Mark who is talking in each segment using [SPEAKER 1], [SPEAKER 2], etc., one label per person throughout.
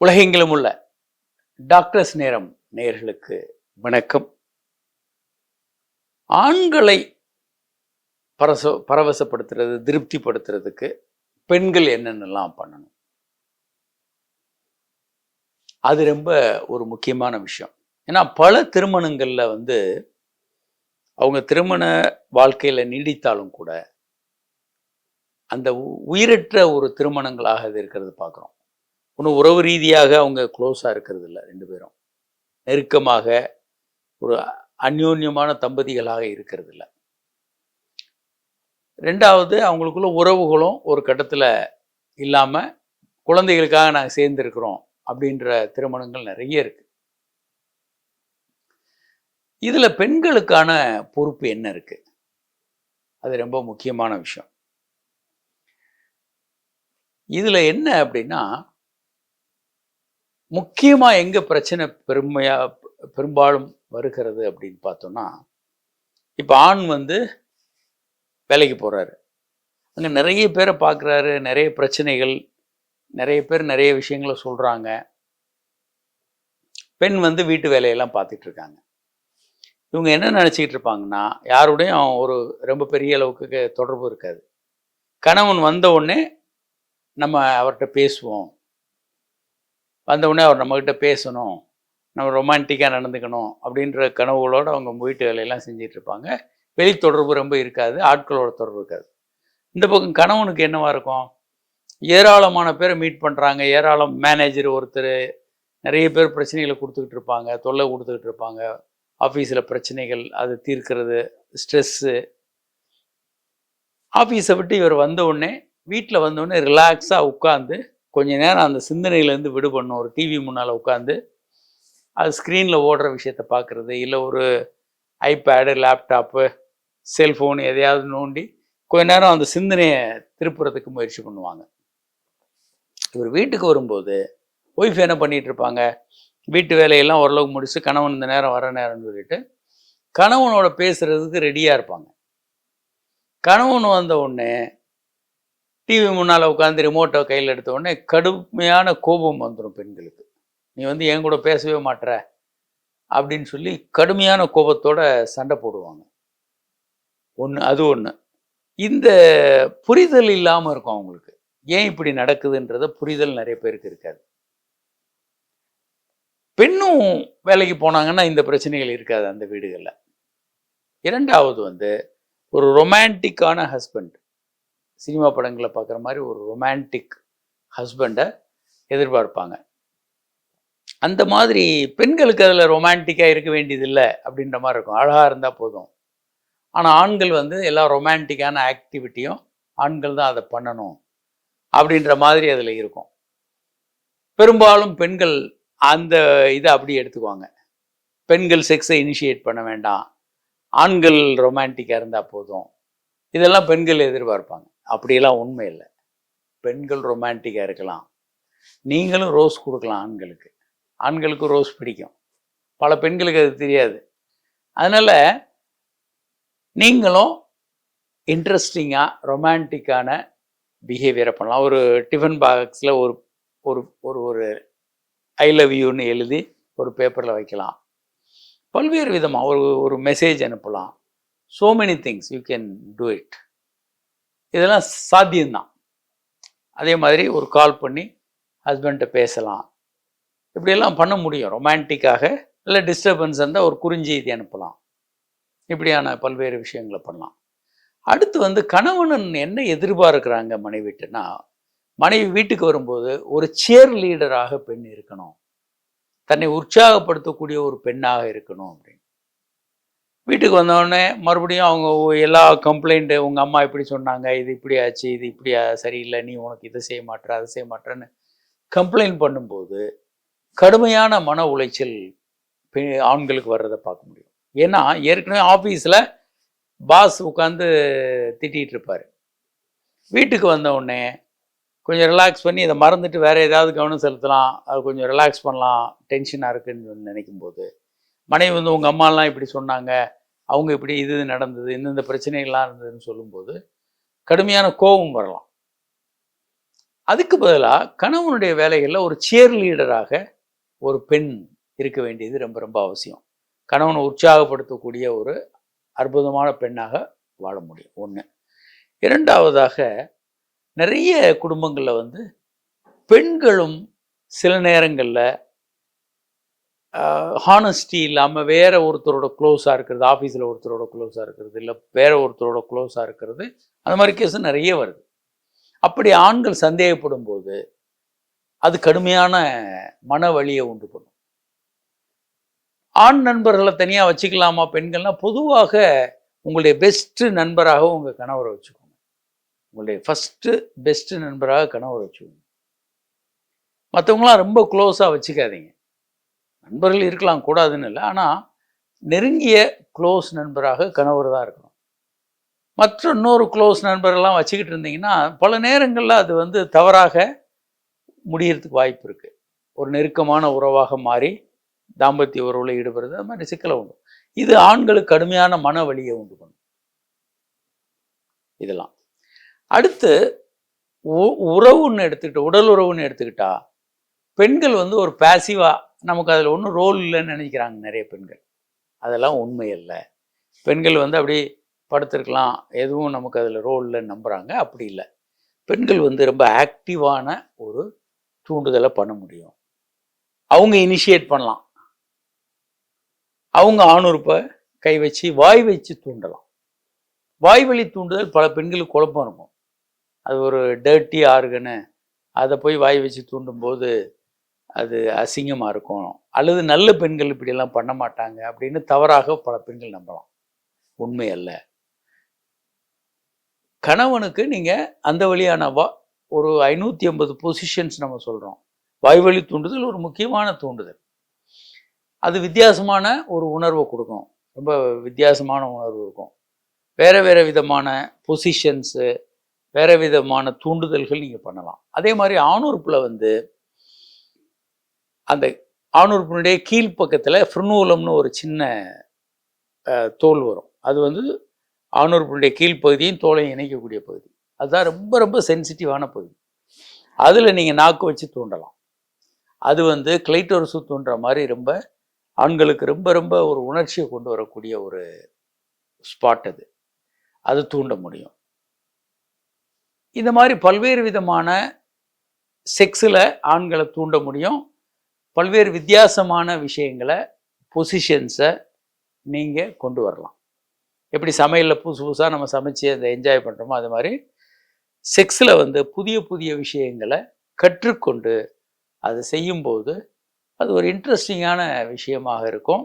[SPEAKER 1] உலகெங்கிலும் உள்ள டாக்டர்ஸ் நேரம் நேயர்களுக்கு வணக்கம். ஆண்களை பரவசப்படுத்துறது, திருப்திப்படுத்துறதுக்கு பெண்கள் என்னென்னலாம் பண்ணணும், அது ரொம்ப ஒரு முக்கியமான விஷயம். ஏன்னா பல திருமணங்கள்ல அவங்க திருமண வாழ்க்கையில நீடித்தாலும் கூட அந்த உயிரற்ற ஒரு திருமணங்களாக இது இருக்கிறது பார்க்குறோம். ஒன்றும் உறவு ரீதியாக அவங்க க்ளோஸாக இருக்கிறது இல்லை, ரெண்டு பேரும் நெருக்கமாக ஒரு அந்யோன்யமான தம்பதிகளாக இருக்கிறது இல்லை. ரெண்டாவது, அவங்களுக்குள்ள உறவுகளும் ஒரு கட்டத்தில் இல்லாமல் குழந்தைகளுக்காக நாங்கள் சேர்ந்துருக்கிறோம் அப்படின்ற திருமணங்கள் நிறைய இருக்கு. இதில் பெண்களுக்கான பொறுப்பு என்ன இருக்கு, அது ரொம்ப முக்கியமான விஷயம். இதில் என்ன அப்படின்னா, முக்கியமாக எங்கே பிரச்சனை பெரும்பாலும் வருகிறது அப்படின்னு பார்த்தோம்னா, இப்போ ஆண் வேலைக்கு போகிறாரு, அங்கே நிறைய பேரை பார்க்குறாரு, நிறைய பிரச்சனைகள், நிறைய பேர் நிறைய விஷயங்களை சொல்கிறாங்க. பெண் வீட்டு வேலையெல்லாம் பார்த்துட்டு இருக்காங்க. இவங்க என்ன நினச்சிக்கிட்டு இருப்பாங்கன்னா, யாருடையும் ஒரு ரொம்ப பெரிய அளவுக்கு தொடர்பு இருக்காது. கணவன் வந்த உடனே நம்ம அவர்கிட்ட பேசுவோம், வந்த உடனே அவர் நம்மக்கிட்ட பேசணும், நம்ம ரொமான்டிக்காக நடந்துக்கணும் அப்படின்ற கனவுகளோடு அவங்க வீட்டு வேலையெல்லாம் செஞ்சிட்டு இருப்பாங்க. வெளி தொடர்பு ரொம்ப இருக்காது, ஆட்களோட தொடர்பு இருக்காது. இந்த பக்கம் கணவனுக்கு என்னவா இருக்கும், ஏராளமான பேரை மீட் பண்ணுறாங்க, ஏராளம் மேனேஜர் ஒருத்தர், நிறைய பேர் பிரச்சனைகளை கொடுத்துக்கிட்டு இருப்பாங்க, தொல்லை கொடுத்துக்கிட்டு இருப்பாங்க, ஆஃபீஸில் பிரச்சனைகள், அது தீர்க்கிறது, ஸ்ட்ரெஸ்ஸு. ஆஃபீஸை விட்டு இவர் வந்தவுடனே வீட்டில் வந்தவுடனே ரிலாக்ஸாக உட்காந்து கொஞ்ச நேரம் அந்த சிந்தனையிலேருந்து விடுபடணும். ஒரு டிவி முன்னால் உட்காந்து அது ஸ்க்ரீனில் ஓடுற விஷயத்தை பார்க்குறது, இல்லை ஒரு ஐபேடு, லேப்டாப்பு, செல்ஃபோன் எதையாவது நோண்டி கொஞ்ச நேரம் அந்த சிந்தனையை திருப்புறதுக்கு முயற்சி பண்ணுவாங்க. இவர் வீட்டுக்கு வரும்போது ஒய்ஃப் என்ன பண்ணிகிட்டு இருப்பாங்க, வீட்டு வேலையெல்லாம் ஓரளவுக்கு முடிச்சு கணவன் இந்த நேரம் வர நேரம்னு சொல்லிட்டு கணவனோட பேசுகிறதுக்கு ரெடியாக இருப்பாங்க. கணவன் வந்த உடனே டிவி முன்னால் உட்காந்து ரிமோட்டை கையில் எடுத்த உடனே கடுமையான கோபம் வந்துடும் பெண்களுக்கு. நீ என் கூட பேசவே மாட்டுற அப்படின்னு சொல்லி கடுமையான கோபத்தோட சண்டை போடுவாங்க. அது ஒன்று. இந்த புரிதல் இல்லாமல் இருக்கும் அவங்களுக்கு, ஏன் இப்படி நடக்குதுன்றத புரிதல் நிறைய பேருக்கு இருக்காது. பெண்ணும் வேலைக்கு போனாங்கன்னா இந்த பிரச்சனைகள் இருக்காது அந்த வீடுகளில். இரண்டாவது ஒரு ரொமான்டிக்கான ஹஸ்பண்ட், சினிமா படங்களில் பார்க்குற மாதிரி ஒரு ரொமான்டிக் ஹஸ்பண்டை எதிர்பார்ப்பாங்க. அந்த மாதிரி பெண்களுக்கு அதில் ரொமான்டிக்காக இருக்க வேண்டியதில்லை அப்படின்ற மாதிரி இருக்கும், அழகாக இருந்தால் போதும். ஆனால் ஆண்கள் எல்லா ரொமான்டிக்கான ஆக்டிவிட்டியும் ஆண்கள் தான் அதை பண்ணணும் அப்படின்ற மாதிரி அதில் இருக்கும். பெரும்பாலும் பெண்கள் அந்த இதை அப்படி எடுத்துக்குவாங்க. பெண்கள் செக்ஸை இனிஷியேட் பண்ண வேண்டாம், ஆண்கள் ரொமான்டிக்காக இருந்தால் போதும், இதெல்லாம் பெண்கள் எதிர்பார்ப்பாங்க. அப்படியெல்லாம் உண்மை இல்லை. பெண்கள் ரொமான்டிக்காக இருக்கலாம், நீங்களும் ரோஸ் கொடுக்கலாம் ஆண்களுக்கு, ஆண்களுக்கு ரோஸ் பிடிக்கும், பல பெண்களுக்கு அது தெரியாது. அதனால் நீங்களும் இன்ட்ரெஸ்டிங்காக ரொமான்டிக்கான பிஹேவியரை பண்ணலாம். ஒரு டிஃபன் பாக்ஸில் ஒரு ஒரு ஒரு ஒரு ஐ லவ் யூன்னு எழுதி ஒரு பேப்பரில் வைக்கலாம். பல்வேறு விதமாக ஒரு மெசேஜ் அனுப்பலாம். So many things you can do it. இதெல்லாம் சாத்தியம்தான். அதே மாதிரி ஒரு கால் பண்ணி ஹஸ்பண்ட்டை பேசலாம், இப்படியெல்லாம் பண்ண முடியும். ரொமான்டிக்காக இல்லை டிஸ்டர்பன்ஸ் இருந்தால் ஒரு குறுஞ்செய்தி அனுப்பலாம். இப்படியான பல்வேறு விஷயங்களை பண்ணலாம். அடுத்து கணவன் என்ன எதிர்பார்க்குறாங்க மனைவிட்டுனா, மனைவி வீட்டுக்கு வரும்போது ஒரு சேர் லீடராக பெண் இருக்கணும், தன்னை உற்சாகப்படுத்தக்கூடிய ஒரு பெண்ணாக இருக்கணும் அப்படின்னு. வீட்டுக்கு வந்தோடனே மறுபடியும் அவங்க எல்லா கம்ப்ளைண்ட்டு, உங்கள் அம்மா இப்படி சொன்னாங்க, இது இப்படி ஆச்சு, இது இப்படி சரியில்லை, நீ உனக்கு இதை செய்ய மாட்டேற, அதை செய்ய மாட்டேன்னு கம்ப்ளைண்ட் பண்ணும்போது கடுமையான மன உளைச்சல் ஆண்களுக்கு வர்றதை பார்க்க முடியும். ஏன்னா ஏற்கனவே ஆஃபீஸில் பாஸ் உட்காந்து திட்டிகிட்டு இருப்பார். வீட்டுக்கு வந்த உடனே கொஞ்சம் ரிலாக்ஸ் பண்ணி இதை மறந்துட்டு வேறு ஏதாவது கவனம் செலுத்தலாம், அது கொஞ்சம் ரிலாக்ஸ் பண்ணலாம், டென்ஷனாக இருக்குன்னு நினைக்கும்போது மனைவி வந்து உங்கள் அம்மாலாம் இப்படி சொன்னாங்க, அவங்க இப்படி இது நடந்தது, இந்தந்த பிரச்சனைகள்லாம் இருந்ததுன்னு சொல்லும்போது கடுமையான கோபம் வரலாம். அதுக்கு பதிலாக கணவனுடைய வேலைகளில் ஒரு சியர் லீடராக ஒரு பெண் இருக்க வேண்டியது ரொம்ப ரொம்ப அவசியம். கணவனை உற்சாகப்படுத்தக்கூடிய ஒரு அற்புதமான பெண்ணாக வாழ முடியும். ஒன்று. இரண்டாவதாக, நிறைய குடும்பங்களில் வந்து பெண்களும் சில நேரங்களில் ஹானஸ்டி இல்லாமல் வேற ஒருத்தரோட க்ளோஸாக இருக்கிறது, ஆஃபீஸில் ஒருத்தரோட க்ளோஸாக இருக்கிறது, இல்லை வேற ஒருத்தரோட க்ளோஸாக இருக்கிறது, அந்த மாதிரி கேஸ் நிறைய வருது. அப்படி ஆண்கள் சந்தேகப்படும் போது அது கடுமையான மன வலியை உண்டு பண்ணும். ஆண் நண்பர்களை தனியாக வச்சுக்கலாமா பெண்கள்னா, பொதுவாக உங்களுடைய பெஸ்ட்டு நண்பராக உங்கள் கணவரை வச்சுக்கோங்க. உங்களுடைய ஃபஸ்ட்டு பெஸ்ட்டு நண்பராக கணவரை வச்சுக்கோங்க. மற்றவங்களாம் ரொம்ப க்ளோஸாக வச்சுக்காதீங்க. நண்பர்கள் இருக்கலாம், கூடாதுன்னு இல்லை. ஆனால் நெருங்கிய க்ளோஸ் நண்பராக கணவர் தான் இருக்கணும். மற்ற இன்னொரு க்ளோஸ் நண்பர்கள்லாம் வச்சுக்கிட்டு இருந்தீங்கன்னா பல நேரங்களில் அது வந்து தவறாக முடியறதுக்கு வாய்ப்பு இருக்குது. ஒரு நெருக்கமான உறவாக மாறி தாம்பத்திய உறவில் ஈடுபடுறது, அது மாதிரி சிக்கலை உண்டு. இது ஆண்களுக்கு கடுமையான மன வலியை உண்டு பண்ணும். இதெல்லாம் அடுத்து உறவுன்னு எடுத்துக்கிட்டு, உடல் உறவுன்னு எடுத்துக்கிட்டா பெண்கள் வந்து ஒரு பேசிவாக, நமக்கு அதில் ஒன்றும் ரோல் இல்லைன்னு நினைக்கிறாங்க நிறைய பெண்கள். அதெல்லாம் உண்மை இல்லை. பெண்கள் வந்து அப்படி படுத்திருக்கலாம், எதுவும் நமக்கு அதில் ரோல் இல்லைன்னு நம்புகிறாங்க. அப்படி இல்லை. பெண்கள் வந்து ரொம்ப ஆக்டிவான ஒரு தூண்டுதலை பண்ண முடியும். அவங்க இனிஷியேட் பண்ணலாம். அவங்க ஆணுறுப்பை கை வச்சு வாய் வச்சு தூண்டலாம். வாய்வழி தூண்டுதல் பல பெண்களுக்கு குழப்பம் இருக்கும். அது ஒரு டர்ட்டி ஆர்கனு, அதை போய் வாய் வச்சு தூண்டும்போது அது அசிங்கமாக இருக்கும், அல்லது நல்ல பெண்கள் இப்படியெல்லாம் பண்ண மாட்டாங்க அப்படின்னு தவறாக பல பெண்கள் நம்பலாம். உண்மை அல்ல. கணவனுக்கு நீங்கள் அந்த வழியான ஒரு 550 பொசிஷன்ஸ் நம்ம சொல்கிறோம். வாய்வழி தூண்டுதல் ஒரு முக்கியமான தூண்டுதல். அது வித்தியாசமான ஒரு உணர்வை கொடுக்கும். ரொம்ப வித்தியாசமான உணர்வு இருக்கும். வேறு வேறு விதமான பொசிஷன்ஸு, வேறு விதமான தூண்டுதல்கள் நீங்கள் பண்ணலாம். அதே மாதிரி ஆணுறுப்பில் வந்து அந்த ஆணுறுப்பினுடைய கீழ்ப்பக்கத்தில் ஃப்ரினூலம்னு ஒரு சின்ன தோல் வரும். அது வந்து ஆணுறுப்பினுடைய கீழ்ப்பகுதியும் தோலையும் இணைக்கக்கூடிய பகுதி. அதுதான் ரொம்ப ரொம்ப சென்சிட்டிவான பகுதி. அதில் நீங்கள் நாக்கு வச்சு தூண்டலாம். அது வந்து கிளைட்டோரஸு தூண்டுற மாதிரி ரொம்ப ஆண்களுக்கு ரொம்ப ரொம்ப ஒரு உணர்ச்சியை கொண்டு வரக்கூடிய ஒரு ஸ்பாட் அது. அது தூண்ட முடியும். இந்த மாதிரி பல்வேறு விதமான செக்ஸில் ஆண்களை தூண்ட முடியும். பல்வேறு வித்தியாசமான விஷயங்களை, பொசிஷன்ஸை நீங்கள் கொண்டு வரலாம். எப்படி சமையலில் புதுசு புதுசாக நம்ம சமைச்சு அதை என்ஜாய் பண்ணுறோமோ, அது மாதிரி செக்ஸில் வந்து புதிய புதிய விஷயங்களை கற்றுக்கொண்டு அதை செய்யும்போது அது ஒரு இன்ட்ரெஸ்டிங்கான விஷயமாக இருக்கும்.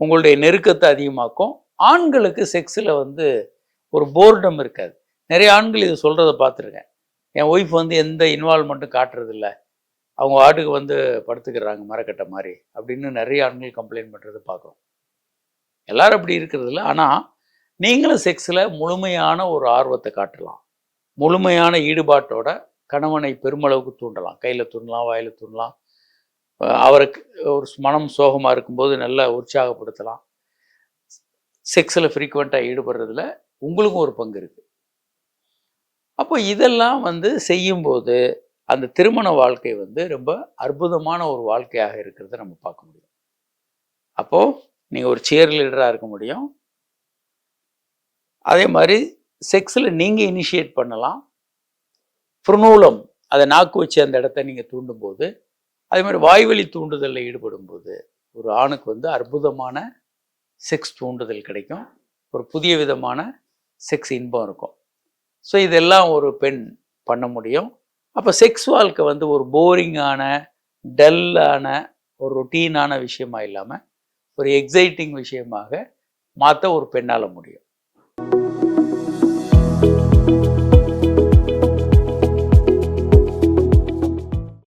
[SPEAKER 1] உங்களுடைய நெருக்கத்தை அதிகமாக்கும். ஆண்களுக்கு செக்ஸில் வந்து ஒரு போர்டம் இருக்காது. நிறைய ஆண்கள் இது சொல்கிறத பார்த்துருக்கேன். என் ஒய்ஃப் வந்து எந்த இன்வால்மெண்ட்டும் காட்டுறதில்ல, அவங்க வாட்டுக்கு வந்து படுத்துக்கிறாங்க மரக்கட்டை மாதிரி அப்படின்னு நிறைய ஆண்கள் கம்ப்ளைண்ட் பண்ணுறது பார்க்குறோம். எல்லோரும் அப்படி இருக்கிறதில்ல. ஆனால் நீங்களும் செக்ஸில் முழுமையான ஒரு ஆர்வத்தை காட்டலாம். முழுமையான ஈடுபாட்டோட கணவனை பெருமளவுக்கு தூண்டலாம். கையில் தூண்டலாம், வாயில் தூண்டலாம். அவருக்கு ஒரு மனம் சோகமாக இருக்கும்போது நல்லா உற்சாகப்படுத்தலாம். செக்ஸில் ஃப்ரீக்வெண்ட்டாக ஈடுபடுறதுல உங்களுக்கும் ஒரு பங்கு இருக்குது. அப்போ இதெல்லாம் வந்து செய்யும்போது அந்த திருமண வாழ்க்கை வந்து ரொம்ப அற்புதமான ஒரு வாழ்க்கையாக இருக்கிறத நம்ம பார்க்க முடியும். அப்போது நீங்கள் ஒரு சியர் லீடராக இருக்க முடியும். அதே மாதிரி செக்ஸில் நீங்கள் இனிஷியேட் பண்ணலாம். ஃப்ரினூலம், அதை நாக்கு வச்சு அந்த இடத்த நீங்கள் தூண்டும்போது, அதே மாதிரி வாய்வழி தூண்டுதலில் ஈடுபடும் போது ஒரு ஆணுக்கு வந்து அற்புதமான செக்ஸ் தூண்டுதல் கிடைக்கும். ஒரு புதிய விதமான செக்ஸ் இன்பம் இருக்கும். ஸோ இதெல்லாம் ஒரு பெண் பண்ண முடியும். அப்போ செக்ஸ் வாழ்க்கை வந்து ஒரு போரிங்கான, டல்லான, ஒரு ரொட்டீனான விஷயமா இல்லாமல் ஒரு எக்ஸைட்டிங் விஷயமாக மாற்ற ஒரு பெண்ணால் முடியும்.